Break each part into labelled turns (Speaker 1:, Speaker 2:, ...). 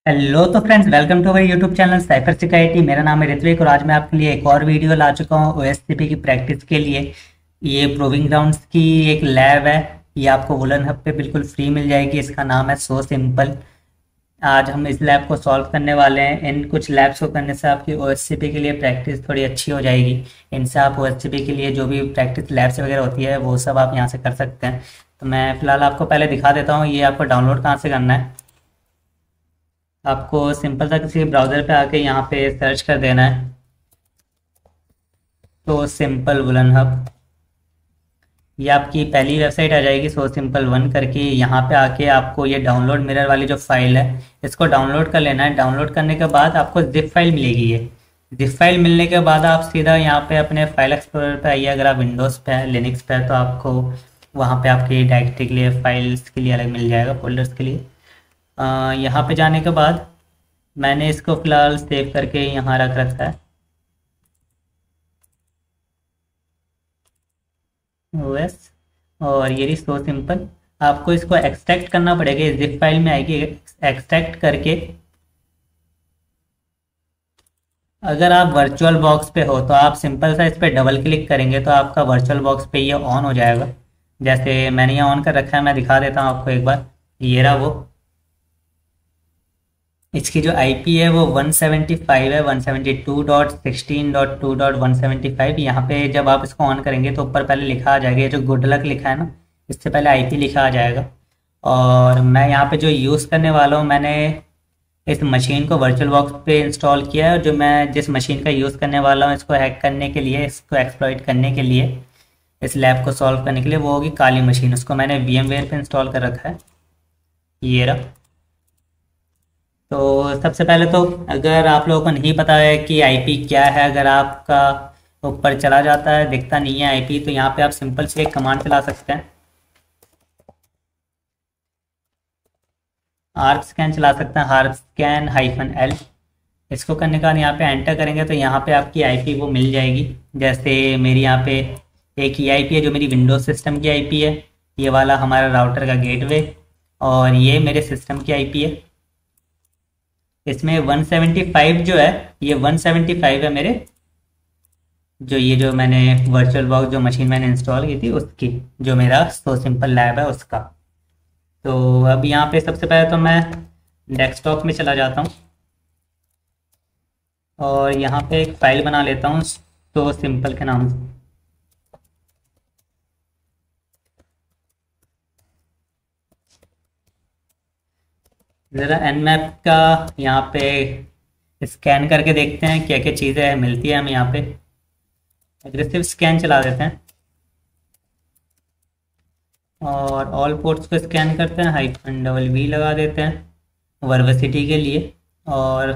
Speaker 1: Hello तो friends, welcome to our YouTube channel cyber security. मेरा नाम है ऋत्विक और आज मैं आपके लिए एक और वीडियो ला चुका हूँ ओएससीपी की प्रैक्टिस के लिए। ये प्रूविंग ग्राउंड्स की एक लैब है। ये आपको वुलन हब पे बिल्कुल फ्री मिल जाएगी। इसका नाम है सो सिंपल। आज हम इस लैब को सॉल्व करने वाले हैं। इन कुछ लैब्स को करने से आपकी ओएससीपी के लिए प्रैक्टिस थोड़ी अच्छी हो जाएगी। इनसे आप ओएससीपी के लिए जो भी प्रैक्टिस लैब्स वगैरह होती है वो सब आप यहाँ से कर सकते हैं। तो मैं फिलहाल आपको पहले दिखा देता हूँ ये आपको डाउनलोड कहाँ से करना है। आपको सिंपल सा किसी ब्राउज़र पे आके यहाँ पे सर्च कर देना है तो सिंपल वुलन हब। ये आपकी पहली वेबसाइट आ जाएगी सो सिंपल वन करके। यहाँ पे आके आपको ये डाउनलोड मिरर वाली जो फाइल है इसको डाउनलोड कर लेना है। डाउनलोड करने के बाद आपको जिप फाइल मिलेगी। ये जिप फाइल मिलने के बाद आप सीधा यहाँ पे अपने फाइल एक्सप्लोरर पे आइए। अगर आप विंडोज़ पे है, लिनक्स पे है, तो आपको वहाँ पे आपकी डायरेक्टरी के लिए फाइल्स के लिए अलग मिल जाएगा, फोल्डर्स के लिए। यहाँ पे जाने के बाद मैंने इसको फ़िलहाल सेव करके यहाँ रख रखा है ओएस। और ये रही सो सिंपल। आपको इसको एक्सट्रैक्ट करना पड़ेगा, ये जिप फाइल में आएगी। एक्सट्रैक्ट करके अगर आप वर्चुअल बॉक्स पे हो तो आप सिंपल सा इस पर डबल क्लिक करेंगे तो आपका वर्चुअल बॉक्स पे ये ऑन हो जाएगा। जैसे मैंने यहाँ ऑन कर रखा है, मैं दिखा देता हूँ आपको एक बार। ये रहा वो। इसकी जो आईपी है वो 175 है, 172.16.2.175। यहाँ पे जब आप इसको ऑन करेंगे तो ऊपर पहले लिखा आ जाएगा, ये जो गुड लक लिखा है ना, इससे पहले आईपी लिखा आ जाएगा। और मैं यहाँ पे जो यूज़ करने वाला हूँ, मैंने इस मशीन को वर्चुअल बॉक्स पे इंस्टॉल किया है। और जो मैं जिस मशीन का यूज़ करने वाला हूँ इसको हैक करने के लिए, इसको एक्सप्लॉइट करने के लिए, इस लैब को सॉल्व करने के लिए, वो होगी काली मशीन। उसको मैंने VMware पे इंस्टॉल कर रखा है। ये रहा। तो सबसे पहले तो अगर आप लोगों को नहीं पता है कि आईपी क्या है, अगर आपका ऊपर चला जाता है दिखता नहीं है आईपी, तो यहाँ पे आप सिंपल से एक कमांड चला सकते हैं, आर्क स्कैन चला सकते हैं, आर्क स्कैन -L। इसको करने के बाद यहाँ पे एंटर करेंगे तो यहाँ पे आपकी आईपी वो मिल जाएगी। जैसे मेरी यहाँ पे एक ही आईपी है जो मेरी विंडोज सिस्टम की आईपी है। ये वाला हमारा राउटर का गेटवे। और ये मेरे सिस्टम की आईपी है। इसमें 175 जो है, ये 175 है मेरे, जो ये जो मैंने वर्चुअल बॉक्स जो मशीन मैंने इंस्टॉल की थी उसकी, जो मेरा सो सिंपल लैब है उसका। तो अब यहाँ पे सबसे पहले तो मैं डेस्कटॉप में चला जाता हूँ और यहाँ पे एक फाइल बना लेता हूँ सो सिंपल के नाम से। ज़रा nmap का यहाँ पे स्कैन करके देखते हैं क्या क्या चीज़ें मिलती है हमें यहाँ पे। एग्रेसिव स्कैन चला देते हैं और ऑल पोर्ट्स को स्कैन करते हैं, -V लगा देते हैं वर्बसिटी के लिए। और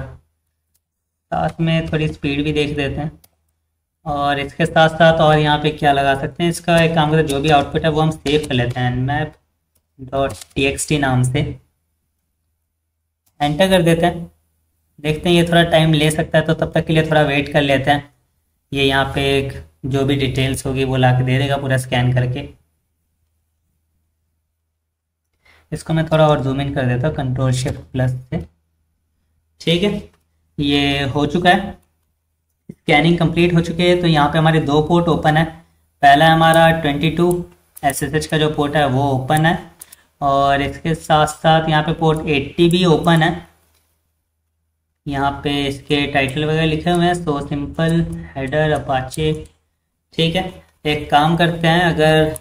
Speaker 1: साथ में थोड़ी स्पीड भी देख देते हैं। और इसके साथ साथ और यहाँ पे क्या लगा सकते हैं, इसका एक काम करते हैं, जो भी आउटपुट है वो हम सेव कर लेते हैं nmap.txt नाम से। एंटर कर देते हैं। देखते हैं ये थोड़ा टाइम ले सकता है तो तब तक के लिए थोड़ा वेट कर लेते हैं। ये यहाँ पे एक जो भी डिटेल्स होगी वो ला के दे देगा पूरा स्कैन करके। इसको मैं थोड़ा और जूम इन कर देता हूँ Ctrl+Shift+ से। ठीक है, ये हो चुका है। स्कैनिंग कंप्लीट हो चुकी है। तो यहाँ पे हमारे दो पोर्ट ओपन है। पहला हमारा 22 SSH का जो पोर्ट है वो ओपन है। और इसके साथ साथ यहाँ पे पोर्ट 80 भी ओपन है। यहाँ पे इसके टाइटल वगैरह लिखे हुए हैं, सो सिंपल, हेडर, अपाचे। ठीक है, एक काम करते हैं, अगर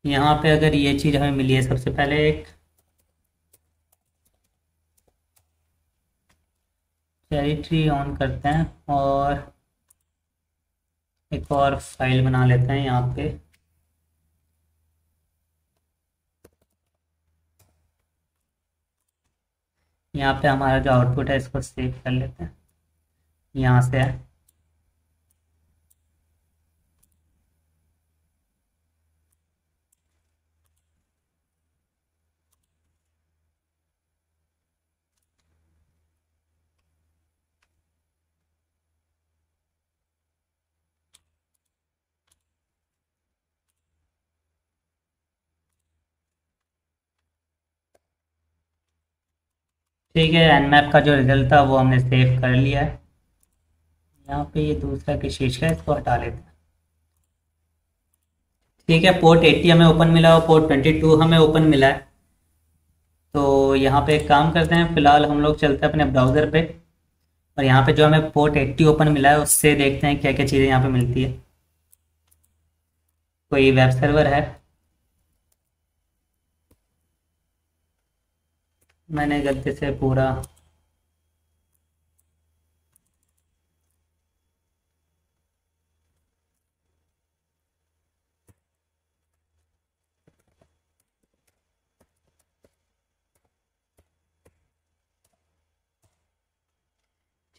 Speaker 1: यहाँ पे अगर ये चीज़ हमें मिली है, सबसे पहले एक टेरिटरी ऑन करते हैं और एक और फाइल बना लेते हैं यहाँ पे। यहाँ पे हमारा जो आउटपुट है इसको सेव कर लेते हैं, यहाँ से है। ठीक है, nmap का जो रिजल्ट था वो हमने सेव कर लिया है। यहाँ पे ये दूसरा किस का है, इसको हटा लेते हैं। ठीक है, पोर्ट 80 हमें ओपन मिला और पोर्ट 22 हमें ओपन मिला है। तो यहाँ पे एक काम करते हैं, फिलहाल हम लोग चलते हैं अपने ब्राउज़र पे, और यहाँ पे जो हमें पोर्ट 80 ओपन मिला है उससे देखते हैं क्या क्या चीज़ें यहाँ पे मिलती है। कोई वेब सर्वर है, मैंने गलती से पूरा।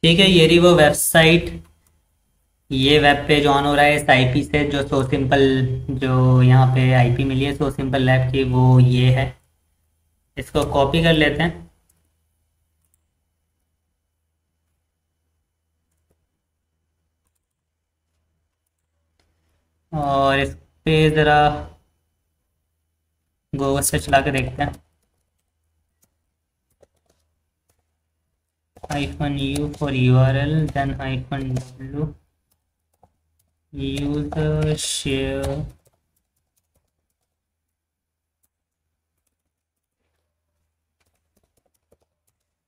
Speaker 1: ठीक है, ये रही वो वेबसाइट। ये वेब पेज ऑन हो रहा है इस आईपी से, जो सो सिंपल, जो यहाँ पे आईपी मिली है सो सिंपल लैब की, वो ये है। इसको कॉपी कर लेते हैं और इस पे ज़रा गूगल से चला के देखते हैं। -u for URL, then -w user share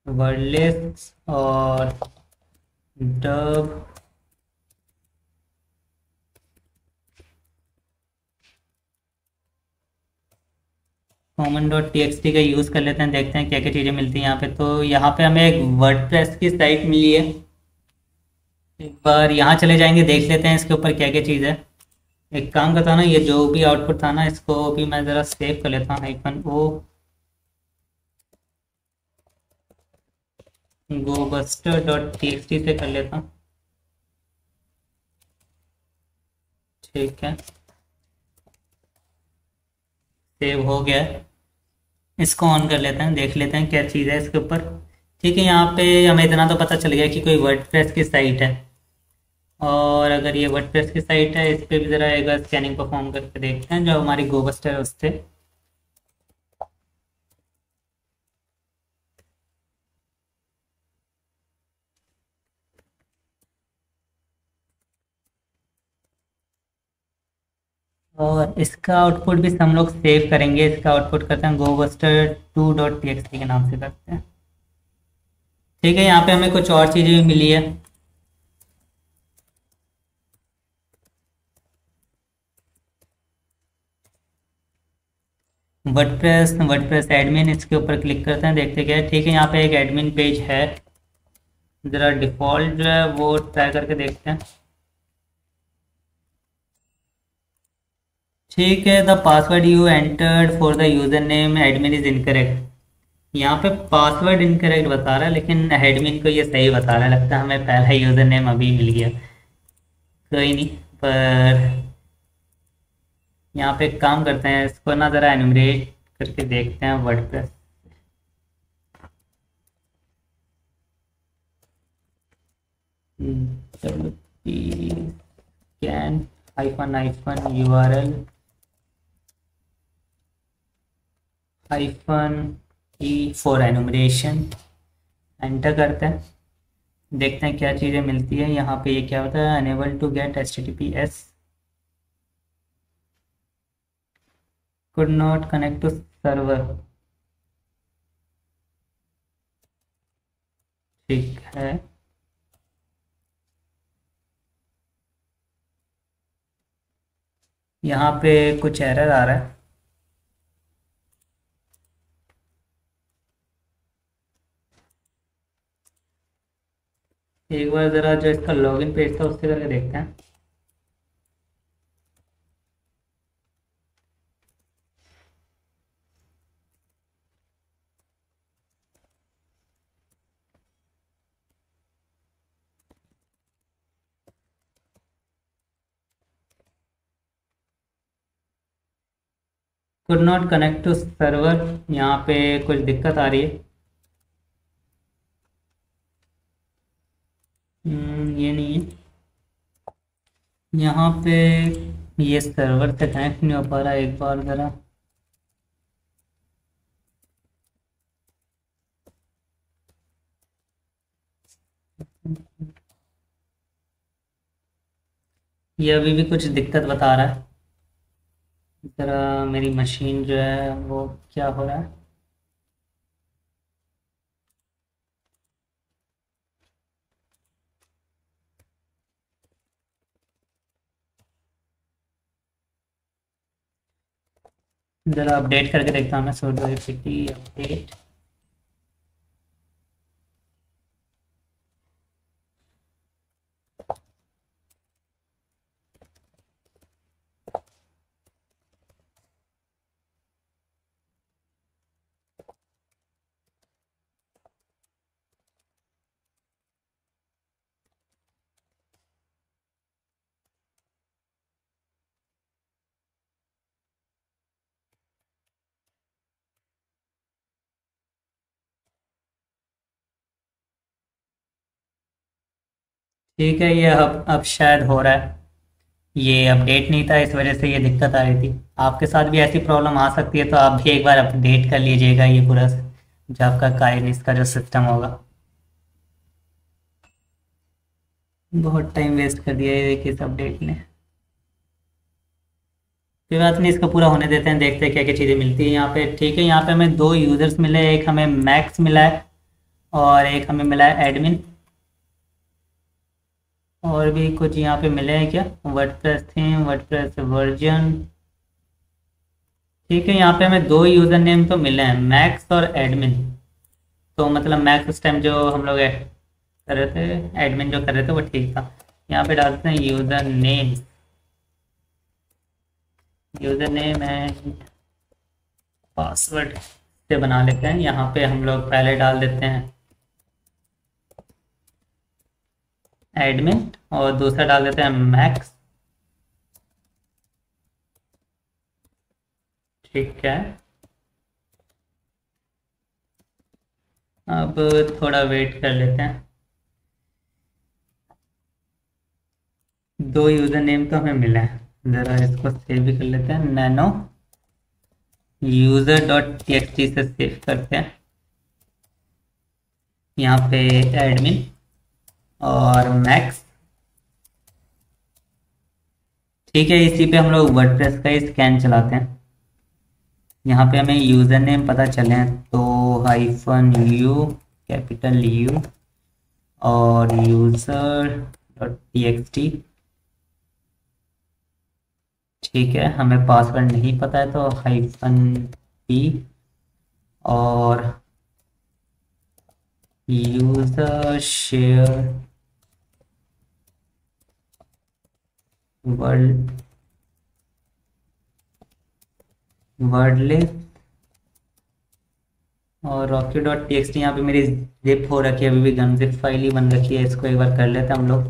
Speaker 1: wordless और डब कॉमन डॉट टी का यूज़ कर लेते हैं, देखते हैं क्या क्या चीज़ें मिलती हैं यहाँ पे। तो यहाँ पे हमें एक वर्डप्रेस की साइट मिली है, एक बार यहाँ चले जाएंगे, देख लेते हैं इसके ऊपर क्या क्या चीज़ है। एक काम करता हूँ ना, ये जो भी आउटपुट था ना, इसको भी मैं ज़रा सेव कर लेता हूँ, -o gobuster.txt से कर लेता हूँ। ठीक है, सेव हो गया है। इसको ऑन कर लेते हैं, देख लेते हैं क्या चीज़ है इसके ऊपर। ठीक है, यहाँ पे हमें इतना तो पता चल गया कि कोई वर्डप्रेस की साइट है, और अगर ये वर्डप्रेस की साइट है, इस पे भी ज़रा एक बार स्कैनिंग परफॉर्म करके देखते हैं जो हमारी गोबस्टर है उससे। और इसका आउटपुट भी हम लोग सेव करेंगे, इसका आउटपुट करते हैं gobuster2.txt के नाम से करते हैं। ठीक है, यहाँ पे हमें कुछ और चीज़ें भी मिली है। वर्डप्रेस एडमिन, इसके ऊपर क्लिक करते हैं, देखते क्या है। ठीक है, यहाँ पे एक एडमिन पेज है, ज़रा डिफ़ॉल्ट जो है वो ट्राई करके देखते हैं। ठीक है, the password you entered for the user name admin is incorrect. यहाँ पे पासवर्ड इनकरेक्ट बता रहा है, लेकिन एडमिन को ये सही बता रहा है। लगता है हमें पहला यूज़र नेम अभी मिल गया। कोई नहीं, पर यहाँ पे एक काम करते हैं, इसको ना ज़रा एनुमरेट करके देखते हैं WordPress. Can -URL -e for enumeration, enter करते हैं, देखते हैं क्या चीज़ें मिलती है। यहाँ पे ये क्या होता है, unable to get HTTPS, could not connect to server। ठीक है, यहाँ पे कुछ एरर आ रहा है। एक बार ज़रा जो इसका लॉगिन पेज था उससे करके देखते हैं। Could not connect to server, यहाँ पे कुछ दिक्कत आ रही है। ये नहीं है, यहाँ पे ये सर्वर से कनेक्ट नहीं हो पा रहा। एक बार ज़रा, ये अभी भी कुछ दिक्कत बता रहा है। ज़रा मेरी मशीन जो है वो क्या हो रहा है। ज़रा अपडेट करके देखता हूँ मैं। sudo apt update. ठीक है, ये अब शायद हो रहा है। ये अपडेट नहीं था, इस वजह से ये दिक्कत आ रही थी। आपके साथ भी ऐसी प्रॉब्लम आ सकती है, तो आप भी एक बार अपडेट कर लीजिएगा ये पूरा जो आपका काइनेस का जो सिस्टम होगा। बहुत टाइम वेस्ट कर दिया है इस अपडेट ने। कोई बात नहीं, इसको पूरा होने देते हैं, देखते हैं क्या क्या चीज़ें मिलती है यहाँ पे। ठीक है, यहाँ पे हमें दो यूज़र्स मिले, एक हमें मैक्स मिला है और एक हमें मिला है एडमिन। और भी कुछ यहाँ पे मिले हैं क्या? WordPress theme, WordPress version. ठीक है, यहाँ पे हमें दो यूज़र नेम तो मिले हैं, मैक्स और एडमिन। तो मतलब मैक्स उस टाइम जो हम लोग कर रहे थे, एडमिन जो कर रहे थे वो ठीक था। यहाँ पे डालते हैं user name. User name and password से बना लेते हैं। यहाँ पे हम लोग पहले डाल देते हैं एडमिन और दूसरा डाल देते हैं मैक्स। ठीक है, अब थोड़ा वेट कर लेते हैं। दो यूज़र नेम तो हमें मिला है, ज़रा इसको सेव भी कर लेते हैं। नैनो यूज़र डॉट टी से सेव करते हैं। यहाँ पे एडमिन और मैक्स। ठीक है, इसी पे हम लोग वर्डप्रेस का ही स्कैन चलाते हैं। यहाँ पे हमें यूज़र नेम पता चले तो हाइफन यू, कैपिटल यू और यूज़र डॉट टी। ठीक है, हमें पासवर्ड नहीं पता है तो हाइफन पी और यूज़र शेयर वर्ड वर्डलिस्ट और Rocky dot T x T. यहाँ पे मेरी जिप हो रखी है, अभी भी गन जिप फाइल ही बन रखी है। इसको एक बार कर लेते हैं हम लोग।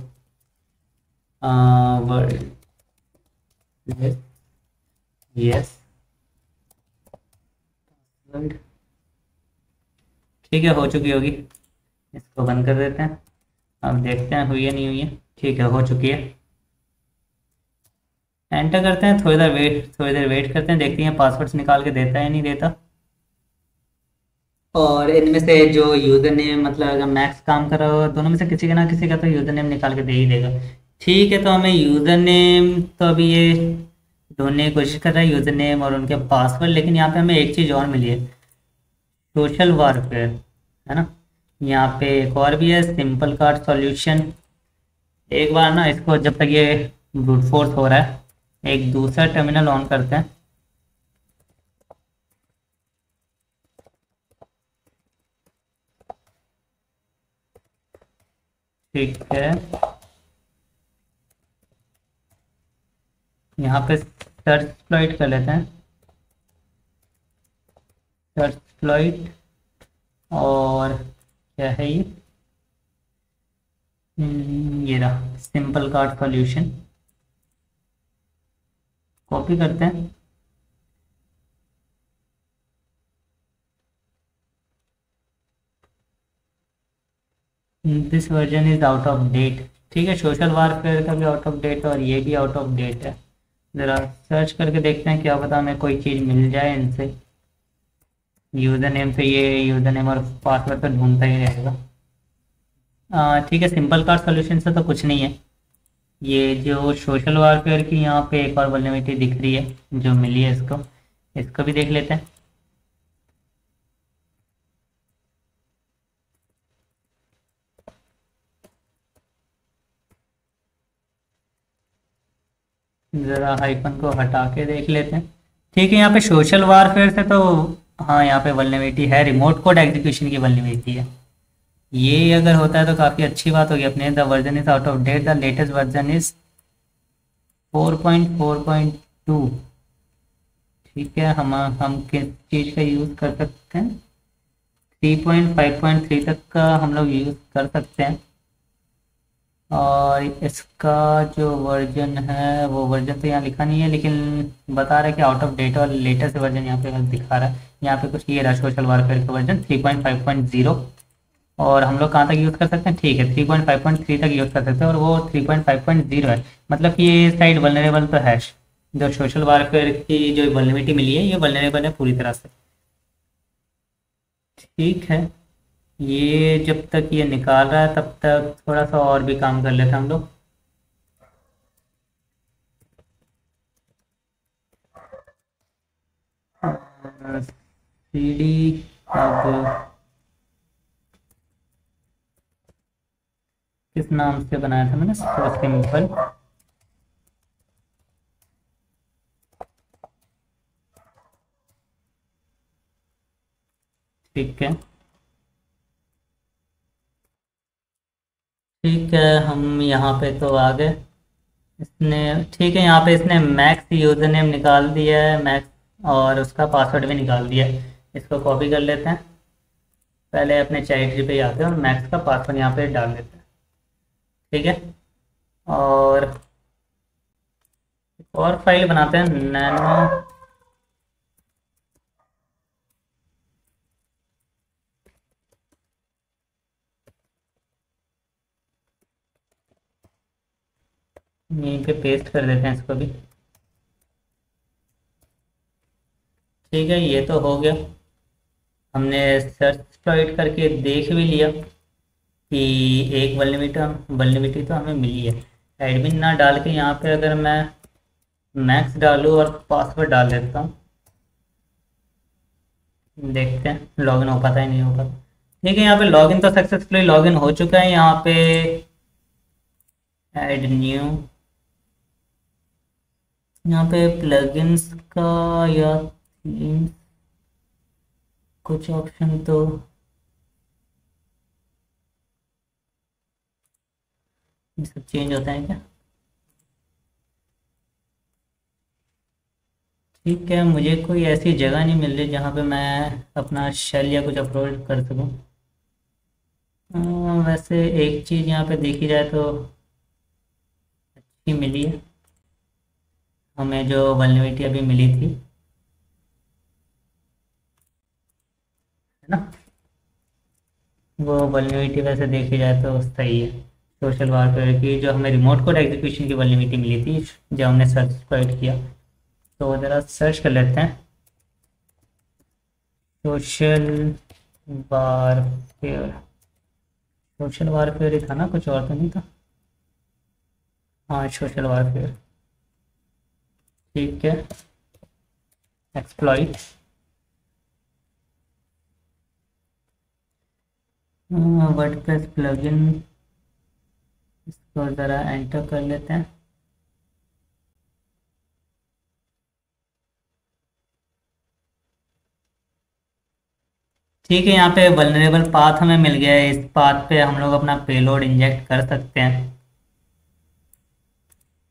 Speaker 1: वर्ड यस, ठीक है, हो चुकी होगी। इसको बंद कर देते हैं। अब देखते हैं हुई है नहीं हुई है। ठीक है, हो चुकी है। एंटर करते हैं, थोड़ी देर वेट करते हैं, देखते हैं पासवर्ड्स निकाल के देता है नहीं देता। और इनमें से जो यूज़र नेम, मतलब अगर मैक्स काम कर रहा हो, दोनों में से किसी का ना किसी का तो यूज़र नेम निकाल के दे ही देगा। ठीक है, तो हमें यूज़र नेम तो अभी ये ढूंढने की कोशिश कर रहा है, यूज़र नेम और उनके पासवर्ड। लेकिन यहाँ पे हमें एक चीज़ और मिली है, सोशल वारफेयर, है ना। यहाँ पे एक और भी है, सिंपल कार्ड सॉल्यूशन। एक बार ना इसको, जब तक ये ब्रूट फोर्स हो रहा है, एक दूसरा टर्मिनल ऑन करते हैं। ठीक है, यहाँ पे सर्च एक्सप्लॉइट कर लेते हैं। सर्च एक्सप्लॉइट और क्या है ये? ये रहा सिंपल कार्ड सॉल्यूशन। कॉपी करते हैं। This version is out of date. ठीक है, सोशल वारफेयर का भी आउट ऑफ डेट और ये भी आउट ऑफ डेट है। ज़रा सर्च करके देखते हैं, क्या पता हमें कोई चीज़ मिल जाए इनसे। यूज़र नेम से ये यूज़र नेम और पासवर्ड तो ढूंढता ही रहेगा। ठीक है, सिंपल कार्ड सॉल्यूशन से तो कुछ नहीं है। ये जो सोशल वारफेयर की यहाँ पे एक और वल्नरेबिलिटी दिख रही है जो मिली है, इसको इसको भी देख लेते हैं। ज़रा हाइफन को हटा के देख लेते हैं। ठीक है, यहाँ पे सोशल वारफेयर से तो हाँ, यहाँ पे वल्नरेबिलिटी है, रिमोट कोड एग्जीक्यूशन की वल्नरेबिलिटी है। ये अगर होता है तो काफ़ी अच्छी बात होगी अपने। The version is out of date, the latest version is 4.4.2। ठीक है, हम किस चीज़ का यूज़ कर सकते हैं? 3.5.3 तक का हम लोग यूज़ कर सकते हैं। और इसका जो वर्जन है वो वर्जन तो यहाँ लिखा नहीं है, लेकिन बता रहा है कि आउट ऑफ डेट और लेटेस्ट वर्जन यहाँ पे दिखा रहा है। यहाँ पे कुछ ये रहा, सोशल वारफेयर का वर्जन 3.5.0। और हम लोग कहाँ तक यूज़ कर सकते हैं? ठीक है, 3.5.3 तक यूज़ कर सकते हैं, और वो 3.5.0 है। मतलब कि ये साइड वल्नरेबल तो है। जो सोशल वारफेयर की जो वल्नरेबिलिटी मिली है, ये वल्नरेबल है पूरी तरह से। ठीक है, ये जब तक ये निकाल रहा है तब तक थोड़ा सा और भी काम कर लेते हैं हम लोग। CD अब किस नाम से बनाया था मैंने? तो सिंपल। ठीक है, ठीक है, हम यहाँ पे तो आ गए। इसने ठीक है, यहाँ पे इसने मैक्स यूज़र नेम निकाल दिया है, मैक्स, और उसका पासवर्ड भी निकाल दिया है। इसको कॉपी कर लेते हैं। पहले अपने चैट पे आते हैं और मैक्स का पासवर्ड यहाँ पे डाल देते हैं। ठीक है, और और फाइल बनाते हैं, नैनो। यहीं पे पेस्ट कर देते हैं इसको भी। ठीक है, ये तो हो गया। हमने सर्च टॉइट करके देख भी लिया कि एक वल्नरेबिलिटी तो हमें मिली है। एडमिन ना डाल के यहाँ पे अगर मैं मैक्स डालूँ और पासवर्ड डाल देता हूँ, देखते हैं लॉगिन हो पाता है नहीं हो पाता। ठीक है, यहाँ पे लॉगिन तो सक्सेसफुली लॉगिन हो चुका है। यहाँ पे ऐड न्यू, यहाँ पे प्लगइन्स का या थीम्स कुछ ऑप्शन तो ये सब चेंज होता है क्या? ठीक है, मुझे कोई ऐसी जगह नहीं मिल रही जहाँ पे मैं अपना शेल या कुछ अपलोड कर सकूँ। वैसे एक चीज़ यहाँ पे देखी जाए तो अच्छी मिली है हमें, जो वल्नरेबिलिटी अभी मिली थी, है ना? वो वल्नरेबिलिटी वैसे देखी जाए तो सही है। सोशल वारफेयर की जो हमें रिमोट कोड एग्जीक्यूशन की वल्नरेबिलिटी मिली थी जब हमने सर्च एक्सप्लॉइट किया, तो ज़रा सर्च कर लेते हैं। सोशल वारफेयर, सोशल वारफेयर ही था ना, कुछ और तो नहीं था? हाँ, सोशल वारफेयर। ठीक है, एक्सप्लॉइट, वर्डप्रेस प्लगइन, इसको ज़रा एंटर कर लेते हैं। ठीक है, यहाँ पे वल्नरेबल पाथ हमें मिल गया है। इस पाथ पे हम लोग अपना पेलोड इंजेक्ट कर सकते हैं।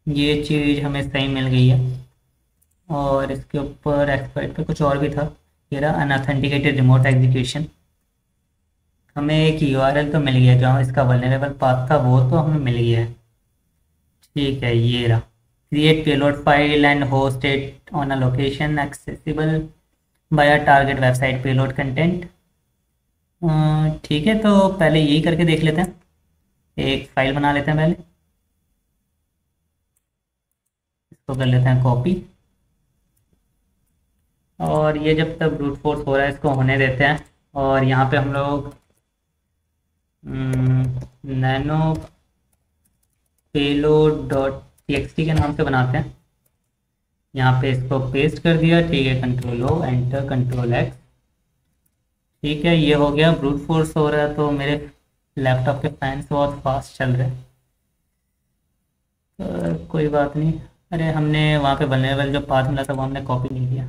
Speaker 1: ये चीज़ हमें सही मिल गई है। और इसके ऊपर एक्सपर्ट पे कुछ और भी था, ये रहा अनऑथेंटिकेटेड रिमोट एग्जीक्यूशन। हमें एक यूआरएल तो मिल गया, जो इसका वल्नरेबल पाथ था वो तो हमें मिल गया है। ठीक है, ये रहा, create payload file and host it on a location accessible bye a target website payload content. ठीक है, तो पहले यही करके देख लेते हैं। एक फाइल बना लेते हैं पहले, इसको कर लेते हैं कॉपी। और ये जब तक ब्रूट फोर्स हो रहा है इसको होने देते हैं। और यहाँ पे हम लोग नैनो पेलोड डॉट टीएक्सटी के नाम से बनाते हैं। यहाँ पे इसको पेस्ट कर दिया, ठीक है, control O, enter, control X. ठीक है, ये हो गया। ब्रूट फोर्स हो रहा है तो मेरे लैपटॉप के फैंस बहुत फास्ट चल रहे हैं, तो कोई बात नहीं। अरे हमने वहाँ पे वल्नरेबल जो पाथ मिला था वो हमने कॉपी नहीं किया।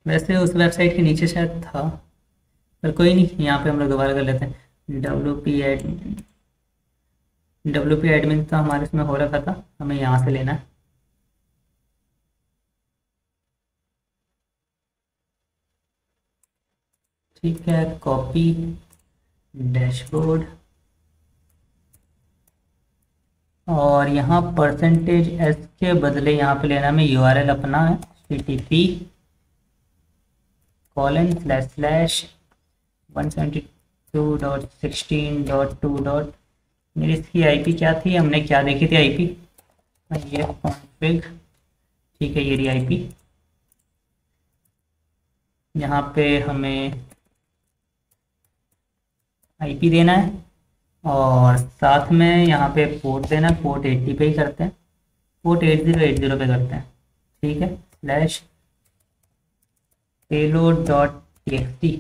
Speaker 1: वैसे उस वेबसाइट के नीचे शायद था, पर कोई नहीं, यहाँ पे हम लोग दोबारा कर लेते हैं। डब्ल्यू पी एडमिन तो हमारे इसमें हो रखा था, हमें यहाँ से लेना है। ठीक है, कॉपी डैशबोर्ड, और यहाँ परसेंटेज एस के बदले यहाँ पे लेना हमें यूआरएल अपना है, http कॉलन स्लैश स्लैश 172.16.2. मेरी इसकी आईपी क्या थी, हमने क्या देखी थी आईपी, ये कॉन्फ़िग। ठीक है, ये रही आईपी। यहाँ पे हमें आईपी देना है और साथ में यहाँ पे पोर्ट देना है। पोर्ट 80 पे ही करते हैं, पोर्ट 8080 पे करते हैं। ठीक है, स्लैश पेलोड डॉट टीएक्सटी।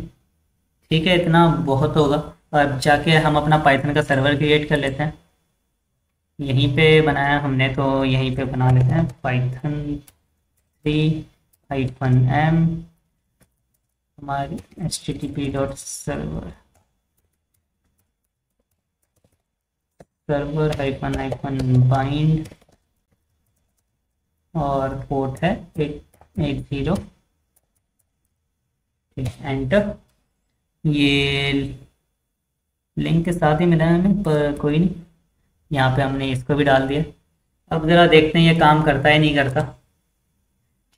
Speaker 1: ठीक है, इतना बहुत होगा। अब जाके हम अपना पाइथन का सर्वर क्रिएट कर लेते हैं। यहीं पे बनाया हमने तो यहीं पे बना लेते हैं, पाइथन 3-m हमारे http.server -bind, और पोर्ट है 880। एंटर। ये लिंक के साथ ही मिला है हमें, पर कोई नहीं, यहाँ पे हमने इसको भी डाल दिया। अब ज़रा देखते हैं ये काम करता है नहीं करता।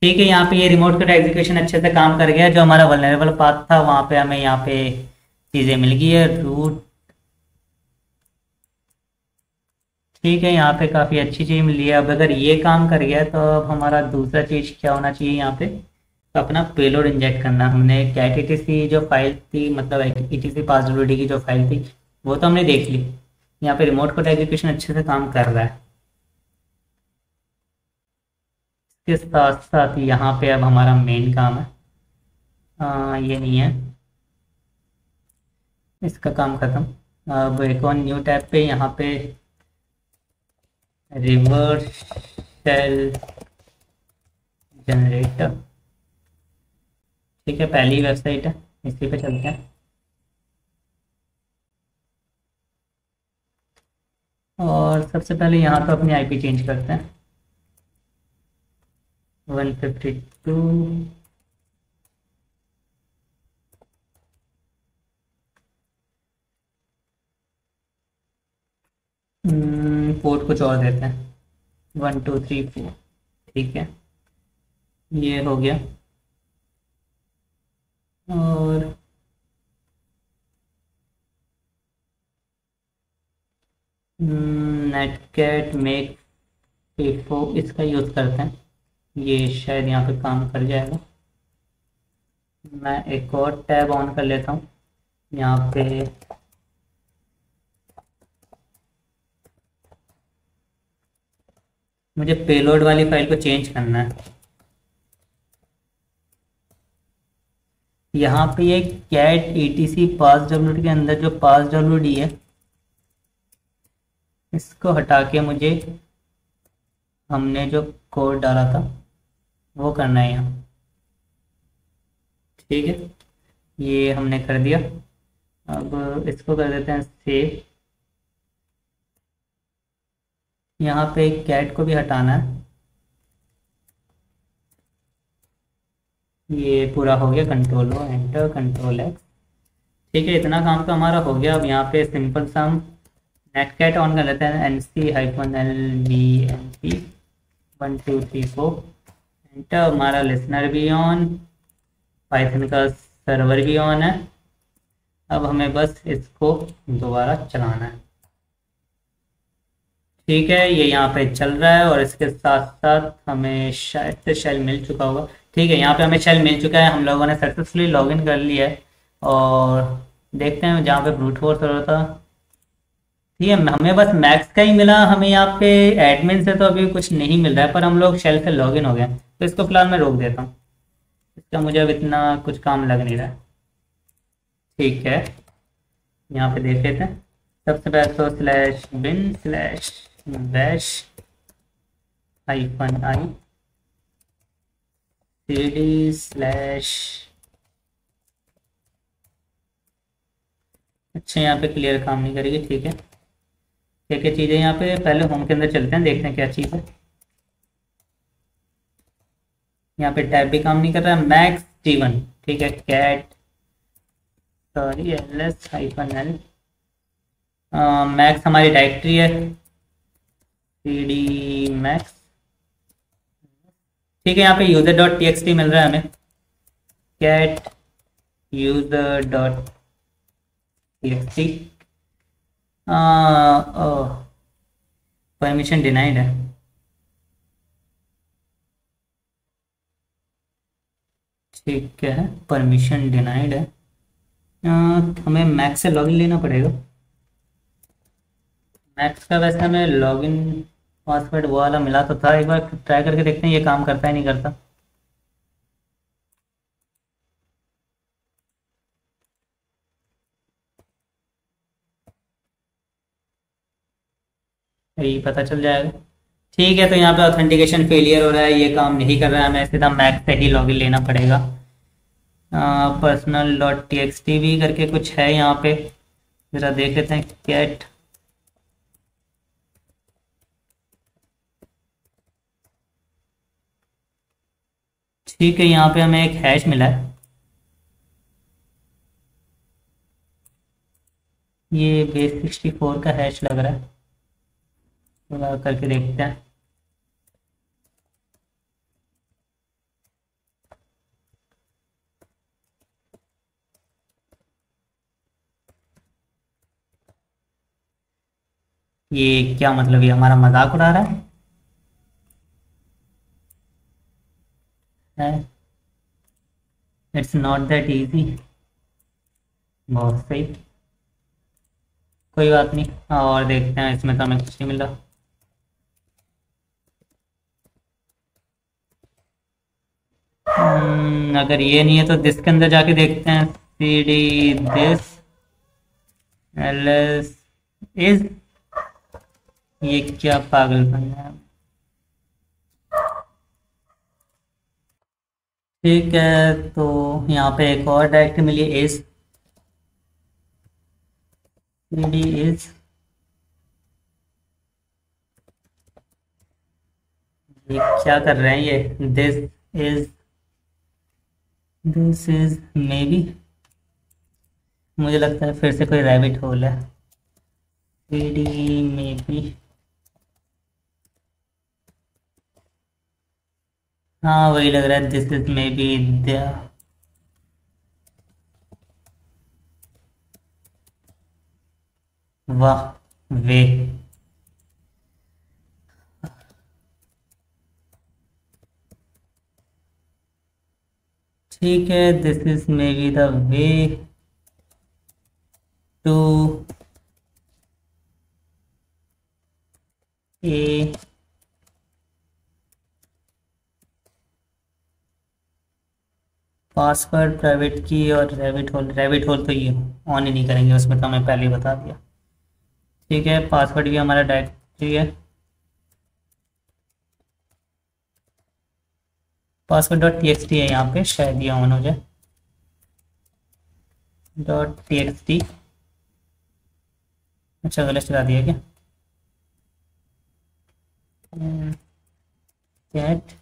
Speaker 1: ठीक है, यहाँ पे ये रिमोट कट एग्जीक्यूशन अच्छे से काम कर गया। जो हमारा वल्नरेबल पाथ था वहाँ पे हमें यहाँ पे चीज़ें मिल गई है, रूट। ठीक है, यहाँ पे काफ़ी अच्छी चीज़ मिली है। अब अगर ये काम कर गया तो अब हमारा दूसरा चीज़ क्या होना चाहिए, यहाँ पे अपना पेलोड इंजेक्ट करना। हमने कैट ईटीसी जो फाइल थी, मतलब ईटीसी पासवर्ड की जो फाइल थी, वो तो हमने देख ली। यहाँ पे रिमोट कोड एग्जीक्यूशन अच्छे से काम कर रहा है। इसके साथ साथ यहाँ पे अब हमारा मेन काम है, ये नहीं है, इसका काम खत्म। अब एक और न्यू टैब पे यहाँ पे रिवर्स शेल जनरेटर। ठीक है, पहली वेबसाइट है, इसी पे चलते हैं। और सबसे पहले यहाँ तो अपनी आईपी चेंज करते हैं, 152। पोर्ट कुछ और देते हैं, 1234। ठीक है, ये हो गया। और नेटकैट मेक पेफो, इसका यूज़ करते हैं, ये शायद यहाँ पे काम कर जाएगा। मैं एक और टैब ऑन कर लेता हूँ यहाँ पे। मुझे पेलोड वाली फाइल को चेंज करना है। यहाँ पे ये कैट ईटीसी पास डब्ल्यूडी के अंदर जो पास डब्ल्यूडी है, इसको हटा के मुझे हमने जो कोड डाला था वो करना है यहाँ। ठीक है, ये हमने कर दिया। अब इसको कर देते हैं सेव। यहाँ पे कैट को भी हटाना है। ये पूरा हो गया, control O, enter, control X. ठीक है, इतना काम तो हमारा हो गया। अब यहाँ पे सिंपल सा हम नेटकैट ऑन कर लेते हैं, NC-LVNP 1234 एंटर। हमारा लिसनर भी ऑन, पाइथन का सर्वर भी ऑन है। अब हमें बस इसको दोबारा चलाना है। ठीक है, ये यहाँ पे चल रहा है और इसके साथ साथ हमें शायद से शेल मिल चुका होगा। ठीक है, यहाँ पे हमें शेल मिल चुका है, हम लोगों ने सक्सेसफुली लॉगिन कर लिया है। और देखते हैं जहाँ पे ब्रूट फोर्स हो रहा था। ठीक है, हमें बस मैक्स का ही मिला, हमें यहाँ पे एडमिन से तो अभी कुछ नहीं मिल रहा है, पर हम लोग शेल से लॉगिन हो गए, तो इसको फिलहाल मैं रोक देता हूँ। इसका मुझे अब इतना कुछ काम लग नहीं रहा है। ठीक है, यहाँ पे देख लेते हैं। सबसे पहले तो slash bin slash bash -i cd slash. अच्छा, यहाँ पे क्लियर काम नहीं करेगी। ठीक है, क्या क्या चीज़ है यहाँ पे, पहले होम के अंदर चलते हैं, देखते हैं क्या चीज़ है। यहाँ पे टैब भी काम नहीं कर रहा है। Max T1। ठीक है, कैट सॉरी ls-l। मैक्स हमारी डायरेक्टरी है, cd मैक्स। ठीक है, यहाँ पे यूजर डॉट टी मिल रहा है हमें। Cat user dot T permission denied है। ठीक है, परमिशन डिनाइड है। हमें मैक्स से लॉगिन लेना पड़ेगा। मैक्स का वैसे हमें लॉगिन पासवर्ड वो वाला मिला तो था, एक बार ट्राई करके देखते हैं ये काम करता है नहीं करता। यही पता चल जाएगा। ठीक है, तो यहाँ पे ऑथेंटिकेशन फेलियर हो रहा है, ये काम नहीं कर रहा है, हमें सीधा मैक्स से ही लॉगिन लेना पड़ेगा। Personal dot T x T भी करके कुछ है यहाँ पे, ज़रा देख लेते हैं। कैट ठीक है, यहाँ पे हमें एक हैश मिला है, ये बेस 64 का हैश लग रहा है, थोड़ा करके देखते हैं। ये क्या मतलब, ये हमारा मजाक उड़ा रहा है? It's not that easy. बहुत सही, कोई बात नहीं, और देखते हैं। इसमें तो हमें कुछ नहीं मिला। अगर ये नहीं है तो दिस के अंदर जाके देखते हैं। C D this L S is, ये क्या पागलपन है। ठीक है, तो यहाँ पे एक और डायरेक्टरी मिली है, इज सी डी इज। ये क्या कर रहे हैं ये? दिस इज मे बी, मुझे लगता है फिर से कोई रैबिट होल है। सी डी मे बी, हाँ वही लग रहा है। This is maybe the, वाह वे। ठीक है, this is maybe the way to a password private key और रैबिट होल तो ये ऑन ही नहीं करेंगे, उसमें तो हमें पहले ही बता दिया। ठीक है, पासवर्ड भी हमारा डायरेक्टरी है। Password dot T x T है यहाँ पे, शायद ये ऑन हो जाए। डॉट टी एक्स टी, अच्छा गलत चला दिया क्या? कैट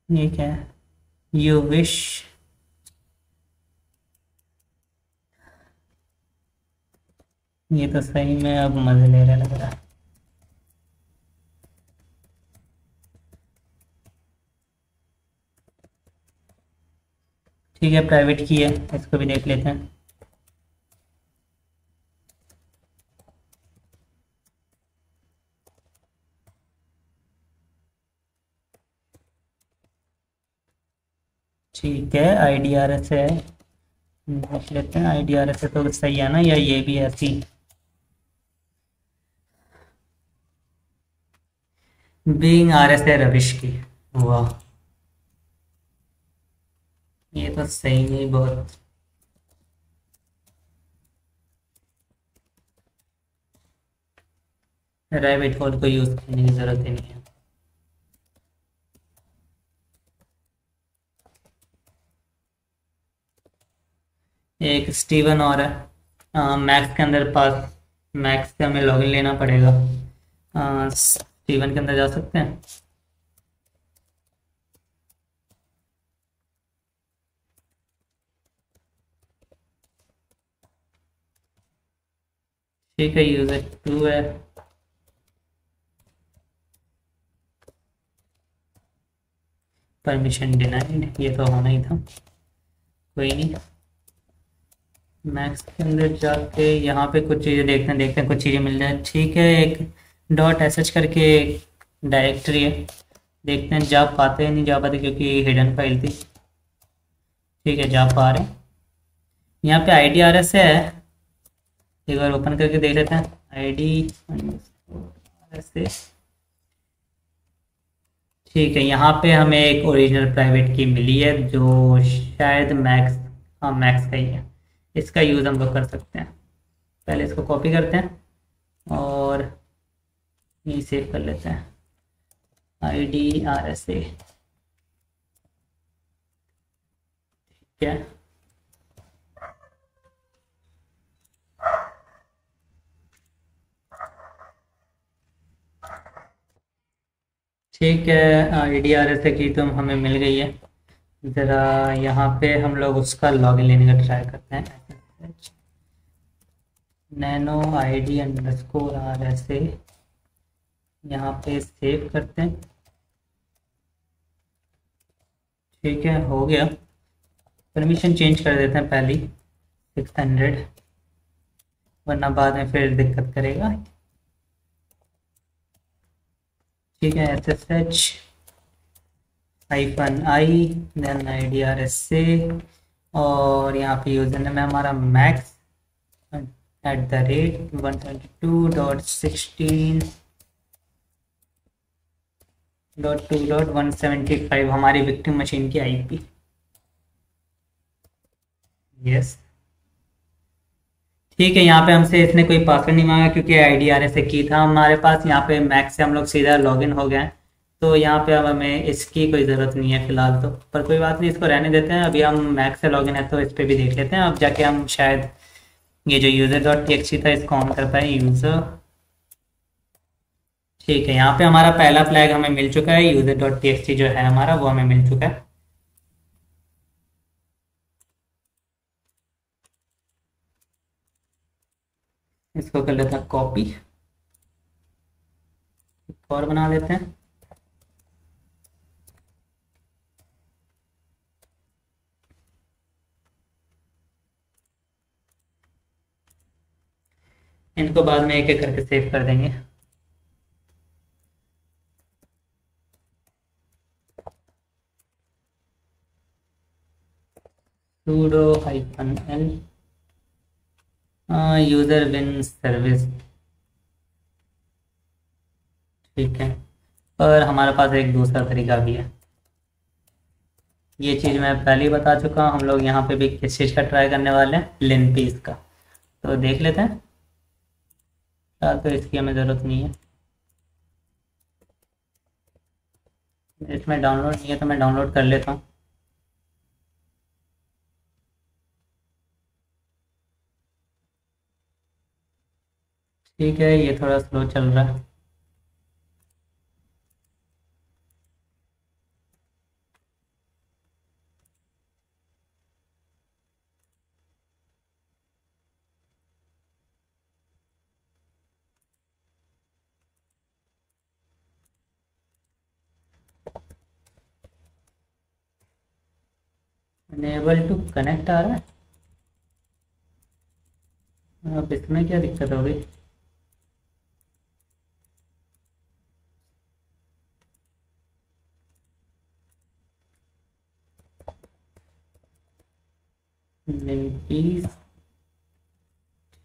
Speaker 1: ये क्या है? यू विश, ये तो सही में अब मजे ले रहा लग रहा है। ठीक है, प्राइवेट की है, इसको भी देख लेते हैं। ठीक है, आई डी आर एस है, देख लेते हैं। आई डी आर एस है तो सही है ना, या ये भी ऐसी? बीइंग आर एस है रविश की। वाह, ये तो सही नहीं बहुत। रैबिट होल को यूज़ करने की ज़रूरत ही नहीं है। एक स्टीवन और है मैक्स के अंदर पास। मैक्स से हमें लॉगिन लेना पड़ेगा। स्टीवन के अंदर जा सकते हैं। ठीक है, यूज़र टू है। परमिशन डिनाइड, ये तो होना ही था। कोई नहीं, मैक्स के अंदर जाके यहाँ पे कुछ चीज़ें देखते हैं कुछ चीज़ें मिल जाए। ठीक है, एक डॉट एस एच करके डायरेक्टरी है, देखते हैं जा पाते हैं नहीं जा पाते क्योंकि हिडन फाइल थी। ठीक है, जा पा रहे हैं। यहाँ पे आई डी आर एस है, एक बार ओपन करके देख लेते हैं। आई डी आर एस है। ठीक है, यहाँ पे हमें एक ओरिजिनल प्राइवेट की मिली है जो शायद मैक्स, हाँ मैक्स का ही है। इसका यूज़ हम लोग कर सकते हैं। पहले इसको कॉपी करते हैं और यहीं सेव कर लेते हैं। आई डी आर एस ए, ठीक है। ठीक है, आई डी आर एस ए की तो हमें मिल गई है। ज़रा यहाँ पे हम लोग उसका लॉगिन लेने का ट्राई करते हैं। Nano I D underscore R S A, यहाँ पे सेव करते हैं। ठीक है, हो गया। परमिशन चेंज कर देते हैं पहली 600, वरना बाद में फिर दिक्कत करेगा। ठीक है, S S H hyphen I, then I D R S से, और यहाँ पे यूजर नेम है हमारा मैक्स @122.16.2.175 हमारी विक्टिम मशीन की आईपी। यस, ठीक है। यहाँ पे हमसे इसने कोई पासवर्ड नहीं मांगा क्योंकि आई डी आर एस से की था हमारे पास। यहाँ पे मैक्स से हम लोग सीधा लॉगिन हो गए हैं, तो यहाँ पे अब हमें इसकी कोई ज़रूरत नहीं है फिलहाल तो। पर कोई बात नहीं, इसको रहने देते हैं। अभी हम मैक्स से लॉगिन है तो इस पर भी देख लेते हैं। अब जाके हम शायद ये जो user dot T x T था इसको ऑन कर पाए। यूज़र, ठीक है। यहाँ पे हमारा पहला फ्लैग हमें मिल चुका है। User dot T x T जो है हमारा वो हमें मिल चुका है। इसको कर लेते हैं कॉपी और बना लेते हैं। इनको बाद में एक एक करके सेव कर देंगे। sudo hyphen L user win service, ठीक है। और हमारे पास एक दूसरा तरीका भी है। ये चीज़ मैं पहले ही बता चुका हूँ। हम लोग यहाँ पे भी किस चीज़ का ट्राई करने वाले हैं, लिनपीस का। तो देख लेते हैं। तो इसकी हमें ज़रूरत नहीं है, इसमें डाउनलोड नहीं है तो मैं डाउनलोड कर लेता हूँ। ठीक है, ये थोड़ा स्लो चल रहा है। अनेबल टू कनेक्ट आ रहा है। अब इसमें क्या दिक्कत हो गई? लिंपीस,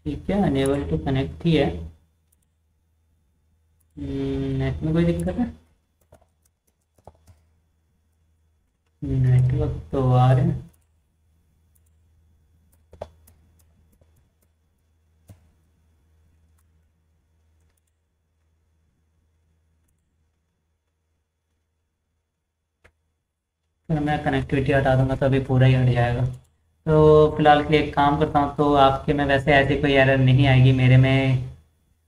Speaker 1: ठीक है, अनेबल टू कनेक्ट ही है। नेट में कोई दिक्कत है? नेटवर्क तो आ रहे हैं। फिर मैं कनेक्टिविटी हटा दूंगा तो अभी पूरा ही हट जाएगा। तो फिलहाल के लिए एक काम करता हूँ, तो आपके में वैसे ऐसी कोई एरर नहीं आएगी, मेरे में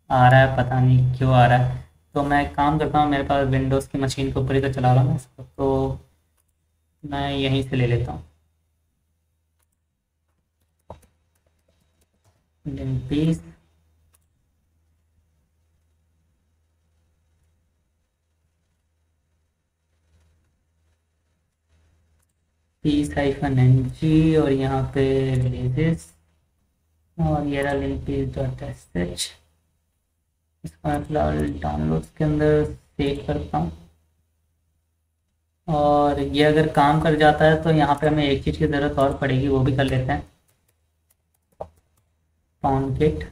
Speaker 1: आ रहा है, पता नहीं क्यों आ रहा है। तो मैं एक काम करता हूँ, मेरे पास विंडोज़ की मशीन के ऊपर ही तो चला रहा हूँ मैं इसको, तो मैं यहीं से ले लेता हूँ। Piece piece hyphen N G, और यहाँ पे रिलीजेस, और ये रहा लिंक डॉट एस एच। इसको मैं फिलहाल डाउनलोड्स के अंदर सेव करता हूँ। और ये अगर काम कर जाता है तो यहाँ पे हमें एक चीज़ की ज़रूरत और पड़ेगी, वो भी कर लेते हैं। फाउंड किट,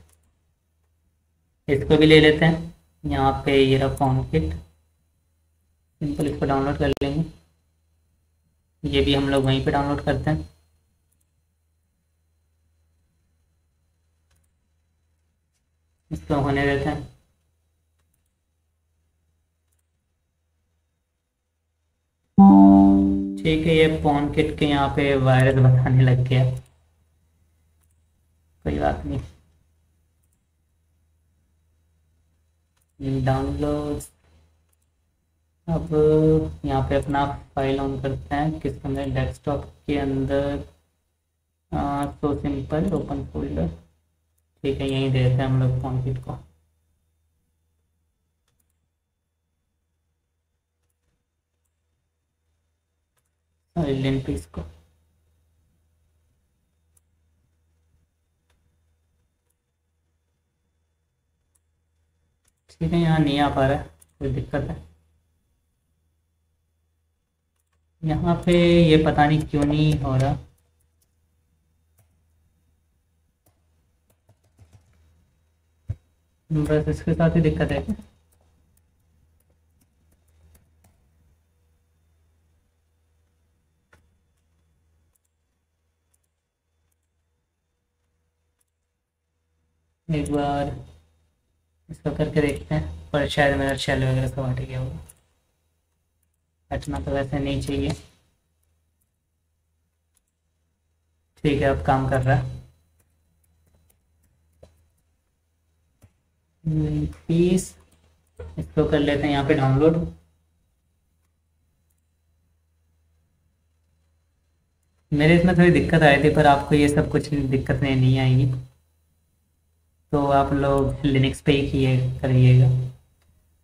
Speaker 1: इसको भी ले लेते हैं। यहाँ पे ये रहा फाउंड किट, सिंपल इसको डाउनलोड कर लेंगे। ये भी हम लोग वहीं पे डाउनलोड करते हैं। इसको होने देते हैं। ठीक है, ये फोन किट के यहाँ पे वायरस बताने लग गया, कोई बात नहीं। डाउनलोड, अब यहाँ पे अपना फाइल ऑन करते हैं, किसके अंदर, डेस्कटॉप के अंदर। तो सिंपल ओपन फोल्डर, ठीक है, यहीं देते हैं हम लोग फोन किट को। लिंक इसको, ठीक है, यहाँ नहीं आ पा रहा है, कोई दिक्कत है यहाँ पे, ये पता नहीं क्यों नहीं हो रहा। बस इसके साथ ही दिक्कत है। एक बार इसको करके देखते हैं, पर शायद मेरा शेल वगैरह सब हट गया होगा। हटना तो वैसे नहीं चाहिए। ठीक है, अब काम कर रहा है। पीस, इसको कर लेते हैं यहाँ पे डाउनलोड। मेरे इसमें थोड़ी दिक्कत आई थी, पर आपको ये सब कुछ दिक्कतें नहीं आएंगी, तो आप लोग लिनक्स पे ही किए करिएगा।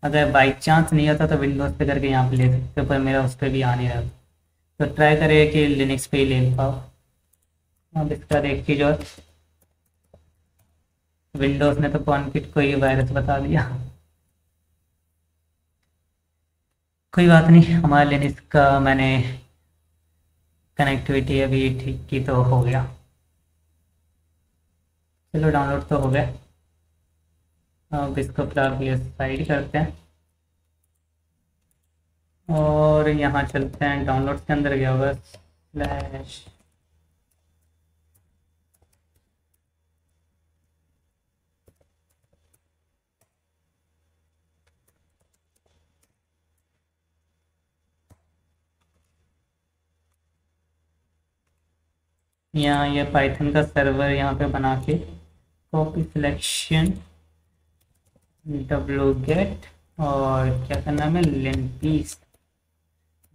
Speaker 1: अगर बाई चांस नहीं होता तो विंडोज़ पे करके यहाँ पे ले सकते हो, पर मेरा उस पर भी आ नहीं रहा, तो ट्राई करिए कि लिनक्स पे ही ले पाओ। अब इसका एक चीज़ और, विंडोज़ ने तो कॉन्किट को ही वायरस बता दिया। कोई बात नहीं, हमारे लिनक्स का मैंने कनेक्टिविटी अभी ठीक की तो हो गया। चलो, डाउनलोड तो हो गया। अब इसको फिलहाल ये साइड करते हैं, और यहाँ चलते हैं डाउनलोड के अंदर, गया होगा स्लैश। यहाँ ये पाइथन का सर्वर यहाँ पे बना के, कॉपी सिलेक्शन डब्लू गेट, और क्या करना है, लिनपीस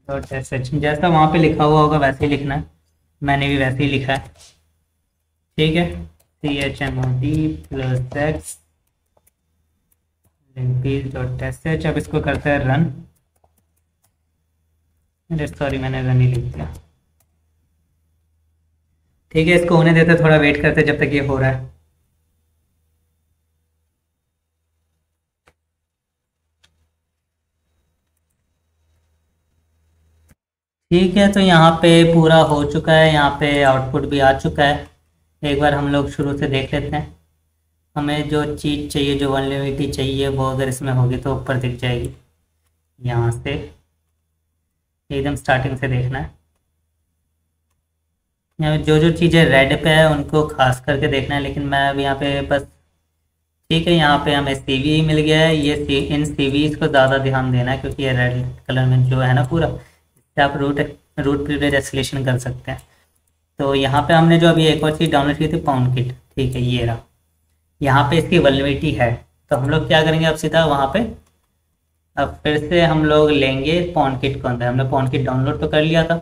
Speaker 1: डॉट एस एच, जैसा वहाँ पे लिखा हुआ होगा वैसे ही लिखना है। मैंने भी वैसे ही लिखा है, ठीक है। chmod plus x linpeas dot S H. अब इसको करते हैं रन। अरे सॉरी, मैंने रन ही लिख दिया। ठीक है, इसको होने देते, थोड़ा वेट करते जब तक ये हो रहा है। ठीक है, तो यहाँ पे पूरा हो चुका है, यहाँ पे आउटपुट भी आ चुका है। एक बार हम लोग शुरू से देख लेते हैं। हमें जो चीज़ चाहिए, जो वल्नरेबिलिटी चाहिए, वो अगर इसमें होगी तो ऊपर दिख जाएगी। यहाँ से एकदम स्टार्टिंग से देखना है। यहाँ जो जो चीज़ें रेड पे है उनको खास करके देखना है, लेकिन मैं अब यहाँ पे बस, ठीक है, यहाँ पे हमें सीवी मिल गया है। इन सीवीज को ज़्यादा ध्यान देना है क्योंकि ये रेड कलर में जो है ना पूरा, इससे आप रूट रूट प्रिविलेज एस्केलेशन कर सकते हैं। तो यहाँ पे हमने जो अभी एक और चीज़ डाउनलोड की थी, पाउंड किट, ठीक है, ये रहा। यहाँ पे इसकी वल्नरेबिलिटी है, तो हम लोग क्या करेंगे, अब सीधा वहाँ पे अब फिर से हम लोग लेंगे पाउंड किट को अंदर। हमने पाउंड किट डाउनलोड तो कर लिया था,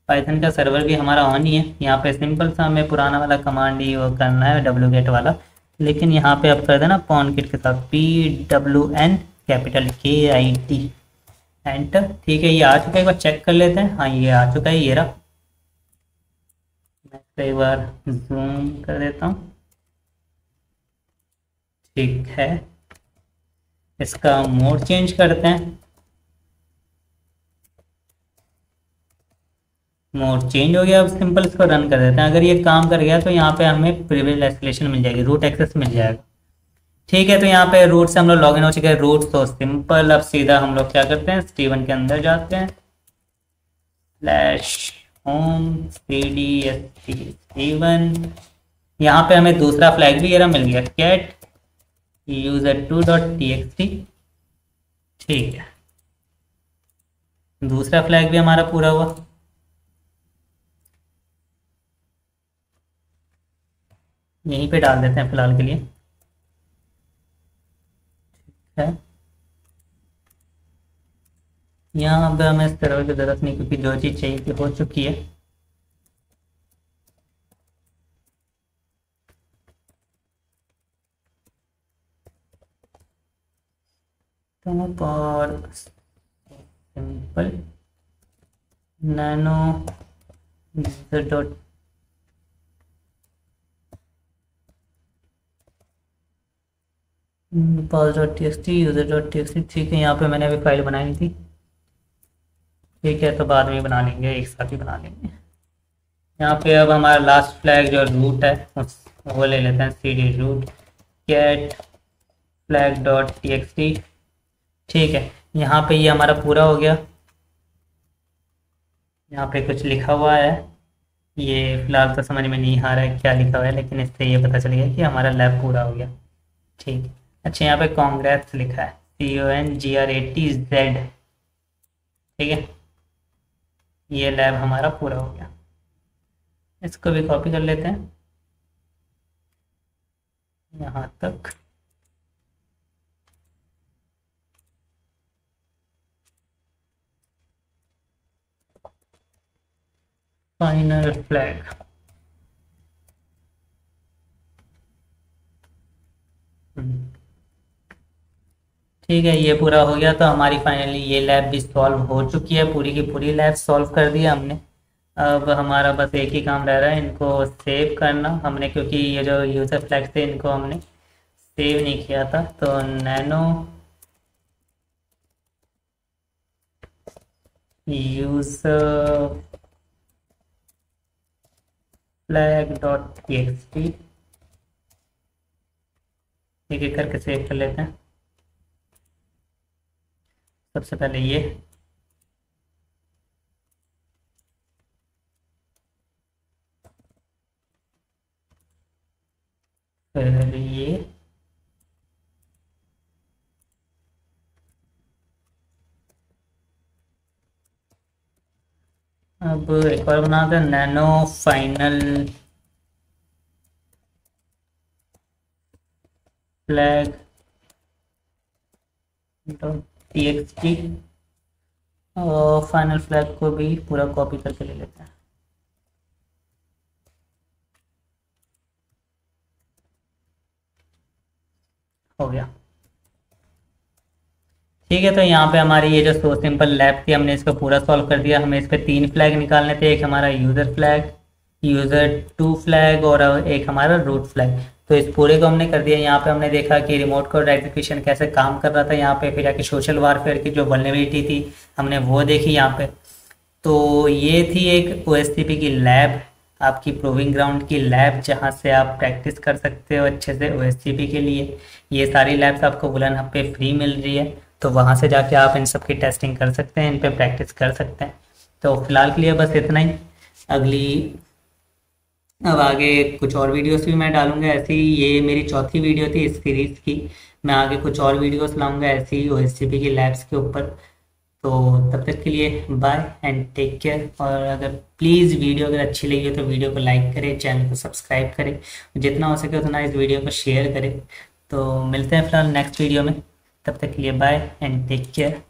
Speaker 1: पाइथन का सर्वर भी हमारा ऑन ही है। यहाँ पे सिंपल सा हमें पुराना वाला कमांड ही वो करना है, wget वाला, लेकिन यहाँ पे अब कर देना पाउंड किट के साथ PWN कैपिटल KIT एंटर। ठीक है, ये आ चुका है, एक बार चेक कर लेते हैं। हाँ, ये आ चुका है, ये रहा। मैं कई बार जूम कर देता हूँ। ठीक है, इसका मोड चेंज करते हैं। मोड चेंज हो गया, अब सिंपल इसको रन कर देते हैं। अगर ये काम कर गया तो यहाँ पे हमें प्रिविलेज एस्केलेशन मिल जाएगी, रूट एक्सेस मिल जाएगा। ठीक है, तो यहाँ पे रूट से हम लोग लॉगिन हो चुके हैं। रूट तो सिंपल, अब सीधा हम लोग क्या करते हैं, स्टीवन के अंदर जाते हैं, /home cdst स्टीवन। यहाँ पे हमें दूसरा फ्लैग भी ये मिल गया, cat user2.txt। ठीक है, दूसरा फ्लैग भी हमारा पूरा हुआ। यहीं पे डाल देते हैं फिलहाल के लिए। है, यहाँ पे हमें सर्वर की जरूरत नहीं क्योंकि जो चीज़ चाहिए थी हो चुकी है। और simple nano dot pause.txt user.txt। ठीक है, यहाँ पे मैंने अभी फाइल बनाई थी। ठीक है, तो बाद में बना लेंगे, एक साथ ही बना लेंगे। यहाँ पे अब हमारा लास्ट फ्लैग जो रूट है वो ले लेते हैं, cd root cat flag.txt। ठीक है, यहाँ पे ये हमारा पूरा हो गया। यहाँ पे कुछ लिखा हुआ है, ये फिलहाल तो समझ में नहीं आ रहा है क्या लिखा हुआ है, लेकिन इससे ये पता चल गया कि हमारा लैब पूरा हो गया। ठीक है, अच्छा, यहाँ पे कांग्रेट्स लिखा है, CONGRATZ। ठीक है, ये लैब हमारा पूरा हो गया। इसको भी कॉपी कर लेते हैं यहाँ तक। फाइनल फ्लैग, ठीक है, ये पूरा हो गया। तो हमारी फाइनली ये लैब भी सॉल्व हो चुकी है, पूरी की पूरी लैब सॉल्व कर दिया हमने। अब हमारा बस एक ही काम रह रहा है, इनको सेव करना हमने, क्योंकि ये जो यूज़र फ्लैग थे इनको हमने सेव नहीं किया था। तो नैनो यूज़र flag.txt, एक एक करके सेव कर लेते हैं। सबसे पहले ये, फिर ये, अब एक और बनाते हैं, नैनो फाइनल फ्लैग .txt और फाइनल फ्लैग को भी पूरा कॉपी करके ले लेते हैं। हो गया। ठीक है, तो यहाँ पे हमारी ये जो सो सिंपल लैब थी हमने इसको पूरा सॉल्व कर दिया। हमें इस पर 3 फ्लैग निकालने थे, एक हमारा यूज़र फ्लैग, user2 फ्लैग और एक हमारा रूट फ्लैग। तो इस पूरे को हमने कर दिया। यहाँ पे हमने देखा कि रिमोट कोड एग्जीक्यूशन कैसे काम कर रहा था यहाँ पे, फिर जाके सोशल वारफेयर की जो वल्नरेबिलिटी थी हमने वो देखी यहाँ पे। तो ये थी एक OSCP की लैब, आपकी प्रूविंग ग्राउंड की लैब, जहाँ से आप प्रैक्टिस कर सकते हो अच्छे से OSCP के लिए। ये सारी लैब्स आपको वुलन हब पे फ्री मिल रही है, तो वहाँ से जाके आप इन सब की टेस्टिंग कर सकते हैं, इन पे प्रैक्टिस कर सकते हैं। तो फिलहाल के लिए बस इतना ही। अगली अब आगे कुछ और वीडियोस भी मैं डालूंगा ऐसी। ये मेरी चौथी वीडियो थी इस सीरीज़ की। मैं आगे कुछ और वीडियोस लाऊंगा ऐसी OSCP की लैब्स के ऊपर। तो तब तक के लिए बाय एंड टेक केयर। और अगर प्लीज़ वीडियो अगर अच्छी लगी हो तो वीडियो को लाइक करें, चैनल को सब्सक्राइब करें, जितना हो सके उतना इस वीडियो को शेयर करें। तो मिलते हैं फिलहाल नेक्स्ट वीडियो में। तब तक के लिए बाय एंड टेक केयर।